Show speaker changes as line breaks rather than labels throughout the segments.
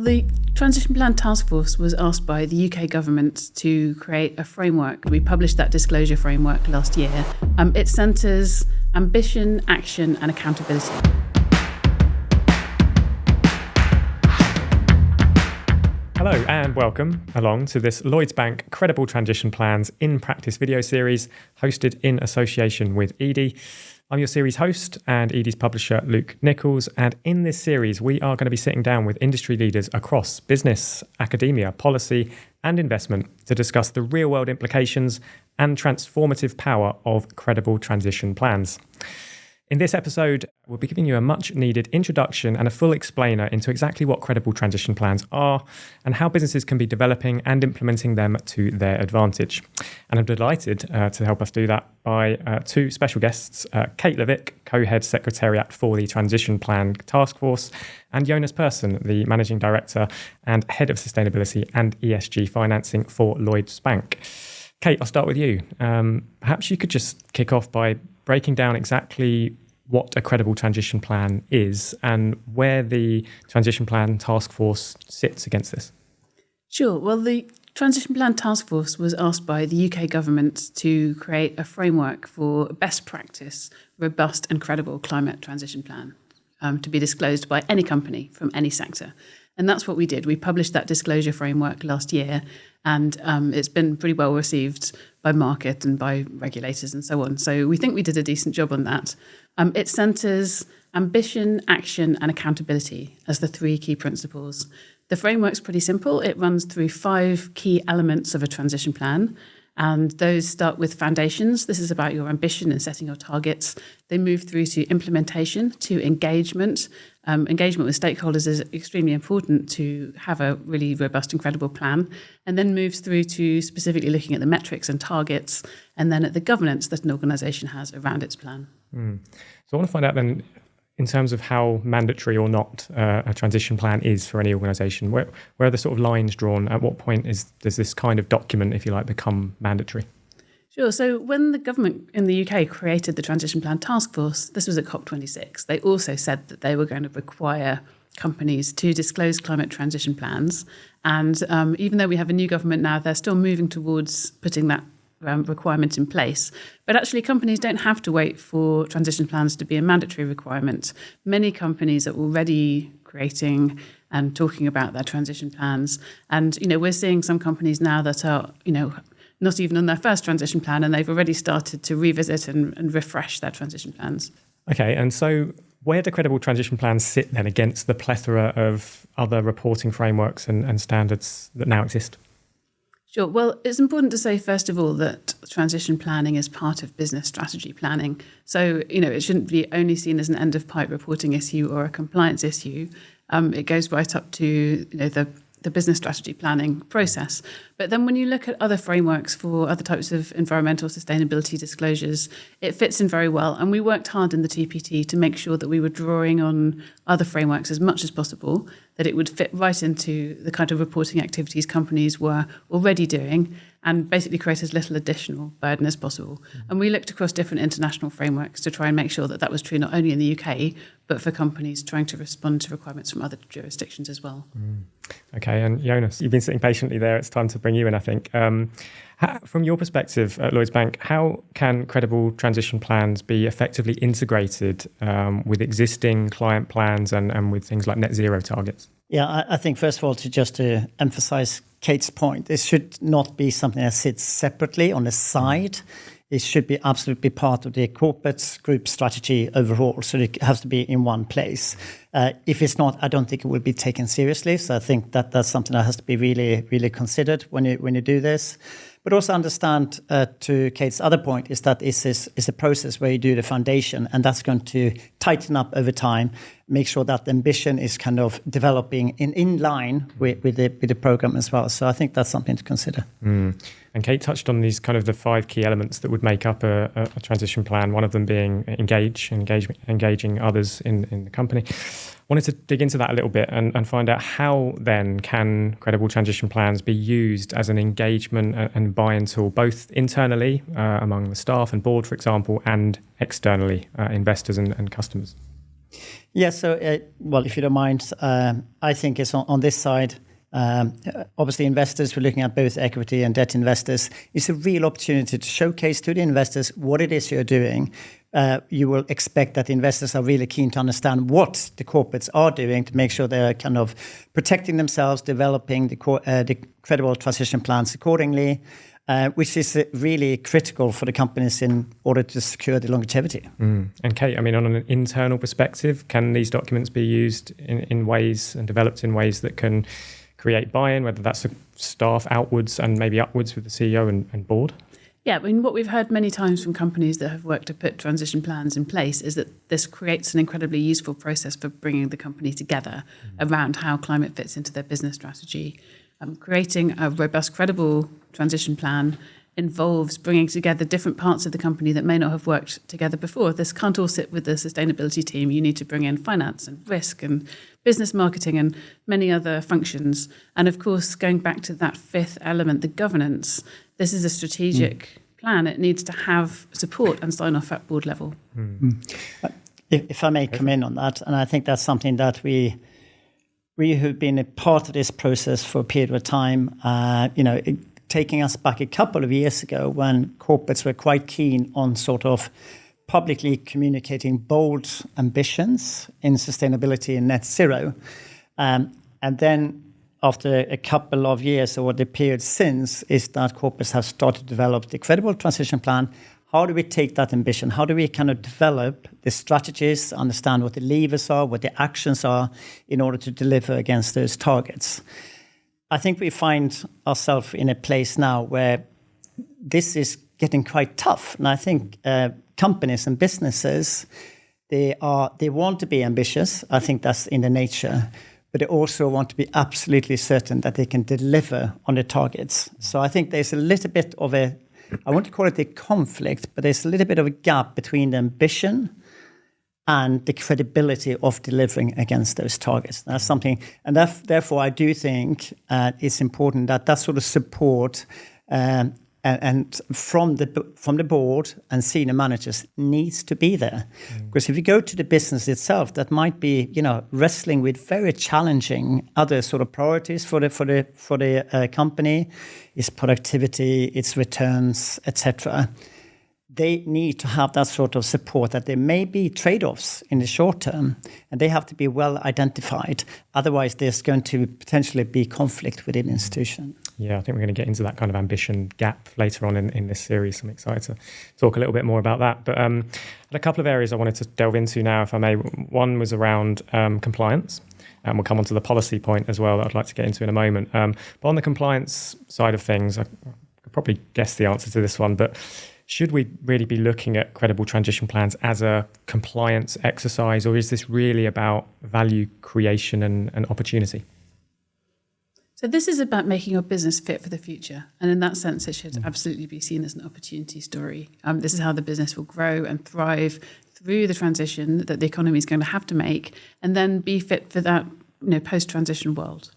the Transition Plan Taskforce was asked by the UK government to create a framework. We published that disclosure framework last year. It centres ambition, action and accountability.
Hello and welcome along to this Lloyds Bank Credible Transition Plans in Practice video series hosted in association with Edie. I'm your series host and Edie's publisher, Luke Nicholls. And in this series, we are going to be sitting down with industry leaders across business, academia, policy and investment to discuss the real-world implications and transformative power of credible transition plans. In this episode, we'll be giving you a much-needed introduction and a full explainer into exactly what credible transition plans are and how businesses can be developing and implementing them to their advantage. And I'm delighted to help us do that by two special guests, Kate Levick, co-head secretariat for the Transition Plan Taskforce, and Jonas Persson, the managing director and head of sustainability and ESG financing for Lloyds Bank. Kate, I'll start with you. Perhaps you could just kick off by breaking down exactly what a credible transition plan is and where the Transition Plan Taskforce sits against this.
Sure. Well, the Transition Plan Taskforce was asked by the UK government to create a framework for best practice, robust and credible climate transition plan to be disclosed by any company from any sector. And that's what we did. We published that disclosure framework last year, and it's been pretty well received by market and by regulators and so on. So we think we did a decent job on that. It centres ambition, action and accountability as the three key principles. The framework's pretty simple. It runs through 5 key elements of a transition plan. And those start with foundations. This is about your ambition and setting your targets. They move through to implementation, to engagement. Engagement with stakeholders is extremely important to have a really robust and credible plan, and then moves through to specifically looking at the metrics and targets, and then at the governance that an organisation has around its plan.
So I want to find out then, in terms of how mandatory or not a transition plan is for any organisation, where are the sort of lines drawn? At what point does this kind of document, if you like, become mandatory?
Sure. So when the government in the UK created the Transition Plan Taskforce, this was at COP26, they also said that they were going to require companies to disclose climate transition plans. And even though we have a new government now, they're still moving towards putting that requirement in place. But actually, companies don't have to wait for transition plans to be a mandatory requirement. Many companies are already creating and talking about their transition plans. And, we're seeing some companies now that are, not even on their first transition plan, and they've already started to revisit and refresh their transition plans.
Okay, and so where do credible transition plans sit then against the plethora of other reporting frameworks and standards that now exist?
Sure. Well, it's important to say, first of all, that transition planning is part of business strategy planning. So, it shouldn't be only seen as an end-of-pipe reporting issue or a compliance issue. It goes right up to, the business strategy planning process. But then when you look at other frameworks for other types of environmental sustainability disclosures, it fits in very well. And we worked hard in the TPT to make sure that we were drawing on other frameworks as much as possible, that it would fit right into the kind of reporting activities companies were already doing and basically create as little additional burden as possible. And we looked across different international frameworks to try and make sure that that was true not only in the UK, but for companies trying to respond to requirements from other jurisdictions as well.
Okay, and Jonas, you've been sitting patiently there. It's time to bring you in, I think. From your perspective at Lloyds Bank, how can credible transition plans be effectively integrated with existing client plans and with things like net zero targets?
Yeah, I think first of all, to emphasize Kate's point, this should not be something that sits separately on the side. It should be absolutely part of the corporate group strategy overall. So it has to be in one place. If it's not, I don't think it will be taken seriously. So I think that's something that has to be really, really considered when you do this. But also understand, to Kate's other point, is that this is a process where you do the foundation, and that's going to tighten up over time, make sure that the ambition is kind of developing in line with the program as well. So I think that's something to consider.
And Kate touched on these kind of the 5 key elements that would make up a transition plan, one of them being engaging others in the company. Wanted to dig into that a little bit and find out how then can credible transition plans be used as an engagement and buy-in tool, both internally among the staff and board, for example, and externally, investors and customers.
Yeah, so, well, if you don't mind, I think it's on this side. Obviously, investors, we're looking at both equity and debt investors. It's a real opportunity to showcase to the investors what it is you're doing. You will expect that investors are really keen to understand what the corporates are doing to make sure they're kind of protecting themselves, developing the credible transition plans accordingly, which is really critical for the companies in order to secure the longevity.
And Kate, I mean, on an internal perspective, can these documents be used in ways and developed in ways that can create buy-in, whether that's a staff outwards and maybe upwards with the CEO and board?
Yeah, I mean, what we've heard many times from companies that have worked to put transition plans in place is that this creates an incredibly useful process for bringing the company together around how climate fits into their business strategy. Creating a robust, credible transition plan involves bringing together different parts of the company that may not have worked together before. This can't all sit with the sustainability team. You need to bring in finance and risk and business marketing and many other functions. And of course, going back to that fifth element, the governance, this is a strategic plan. It needs to have support and sign off at board level.
If I may come in on that, and I think that's something that we who've been a part of this process for a period of time, taking us back a couple of years ago when corporates were quite keen on sort of publicly communicating bold ambitions in sustainability and net zero. And then after a couple of years, or the period since, is that corporates have started to develop the credible transition plan. How do we take that ambition? How do we kind of develop the strategies, understand what the levers are, what the actions are in order to deliver against those targets? I think we find ourselves in a place now where this is getting quite tough. And I think companies and businesses, they want to be ambitious. I think that's in their nature. But they also want to be absolutely certain that they can deliver on the targets. So I think there's a little bit of I want to call it a conflict, but there's a little bit of a gap between the ambition and the credibility of delivering against those targets. That's something, and therefore I do think it's important that sort of support and from the board and senior managers needs to be there. Because if you go to the business itself, that might be wrestling with very challenging other sort of priorities for the company, its productivity, its returns, etc. They need to have that sort of support, that there may be trade-offs in the short term, and they have to be well identified. Otherwise, there's going to potentially be conflict within the institution.
Yeah, I think we're going to get into that kind of ambition gap later on in this series. I'm excited to talk a little bit more about that. But a couple of areas I wanted to delve into now, if I may. One was around compliance. And we'll come on to the policy point as well that I'd like to get into in a moment. But on the compliance side of things, I could probably guess the answer to this one, but should we really be looking at credible transition plans as a compliance exercise, or is this really about value creation and opportunity?
So this is about making your business fit for the future. And in that sense, it should absolutely be seen as an opportunity story. This is how the business will grow and thrive through the transition that the economy is going to have to make, and then be fit for that post-transition world.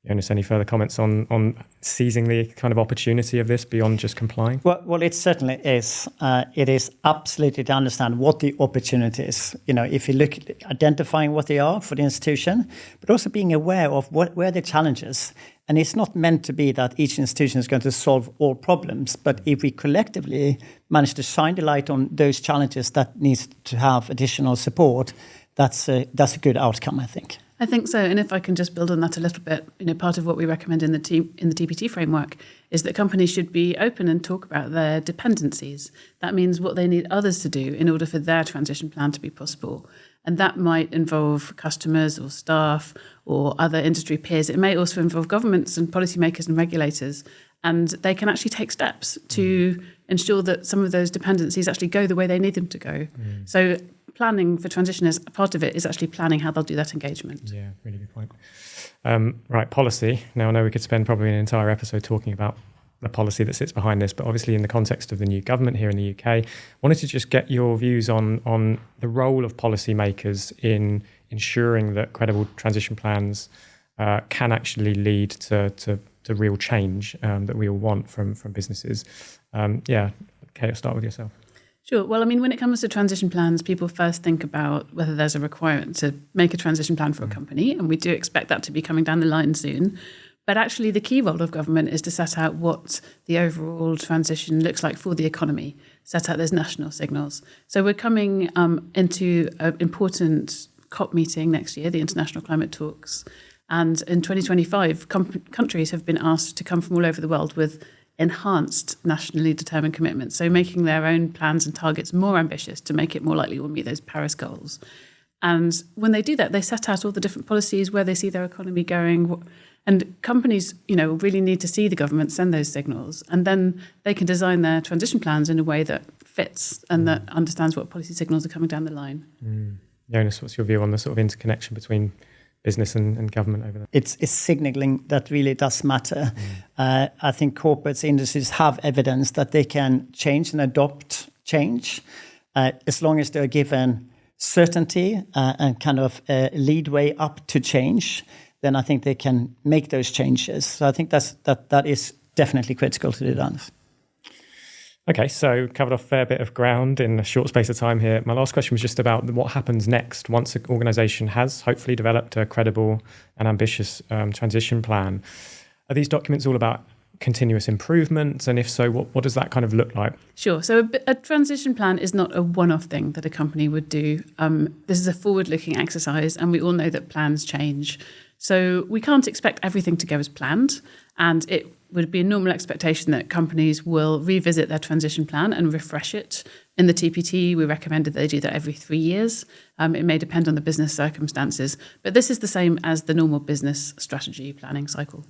Jonas, any further comments on seizing the kind of opportunity of this beyond just complying?
Well, it certainly is. It is absolutely to understand what the opportunity is. If you look at identifying what they are for the institution, but also being aware of where the challenges. And it's not meant to be that each institution is going to solve all problems. But if we collectively manage to shine the light on those challenges that needs to have additional support, that's a good outcome, I think.
I think so. And if I can just build on that a little bit, part of what we recommend in the TPT framework is that companies should be open and talk about their dependencies. That means what they need others to do in order for their transition plan to be possible. And that might involve customers or staff or other industry peers. It may also involve governments and policymakers and regulators. And they can actually take steps to ensure that some of those dependencies actually go the way they need them to go. So planning for transition as a part of it is actually planning how they'll do that engagement.
Yeah, really good point. Right, policy. Now, I know we could spend probably an entire episode talking about the policy that sits behind this, but obviously in the context of the new government here in the UK, wanted to just get your views on the role of policymakers in ensuring that credible transition plans can actually lead to real change that we all want from businesses. Kate, I'll start with yourself.
Sure. Well, I mean, when it comes to transition plans, people first think about whether there's a requirement to make a transition plan for a company, and we do expect that to be coming down the line soon. But actually, the key role of government is to set out what the overall transition looks like for the economy, set out those national signals. So we're coming into an important COP meeting next year, the International Climate Talks. And in 2025, countries have been asked to come from all over the world with enhanced nationally determined commitments, so making their own plans and targets more ambitious to make it more likely we'll meet those Paris goals. And when they do that, they set out all the different policies, where they see their economy going. And companies, really need to see the government send those signals, and then they can design their transition plans in a way that fits and that understands what policy signals are coming down the line.
Jonas, what's your view on the sort of interconnection between business and government over that?
It's signalling that really does matter. I think corporates, industries have evidence that they can change and adopt change as long as they're given certainty and kind of lead way up to change. Then I think they can make those changes. So I think that is definitely critical to do that.
Okay, so covered off a fair bit of ground in a short space of time here. My last question was just about what happens next once an organisation has hopefully developed a credible and ambitious transition plan. Are these documents all about continuous improvement? And if so, what does that kind of look like?
Sure. So a transition plan is not a one-off thing that a company would do. This is a forward-looking exercise, and we all know that plans change. So we can't expect everything to go as planned, and it would be a normal expectation that companies will revisit their transition plan and refresh it. In the TPT, we recommended they do that every 3 years. It may depend on the business circumstances, but this is the same as the normal business strategy planning cycle.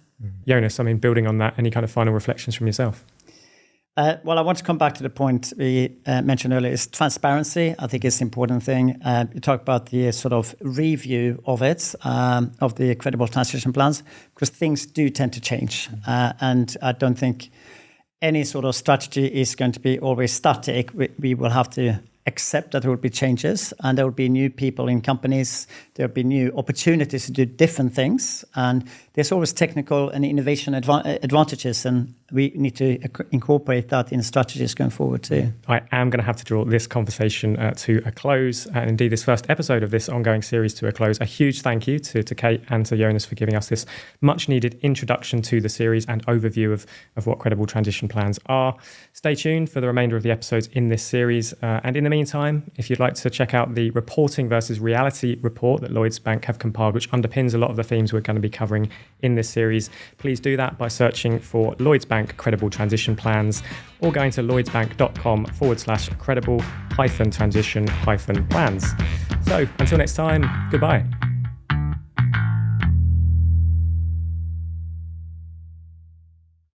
Jonas, I mean, building on that, any kind of final reflections from yourself?
Well, I want to come back to the point we mentioned earlier, is transparency. I think it's an important thing. You talk about the sort of review of it, of the credible transition plans, because things do tend to change. And I don't think any sort of strategy is going to be always static. We will have to accept that there will be changes, and there will be new people in companies. There will be new opportunities to do different things. And there's always technical and innovation advantages, and we need to incorporate that in strategies going forward too.
I am going to have to draw this conversation to a close, and indeed this first episode of this ongoing series to a close. A huge thank you to Kate and to Jonas for giving us this much needed introduction to the series and overview of what credible transition plans are. Stay tuned for the remainder of the episodes in this series, and in the meantime, if you'd like to check out the reporting versus reality report that Lloyds Bank have compiled, which underpins a lot of the themes we're going to be covering in this series, please do that by searching for Lloyds Bank Credible Transition Plans or going to lloydsbank.com/credible-transition-plans. So until next time, goodbye.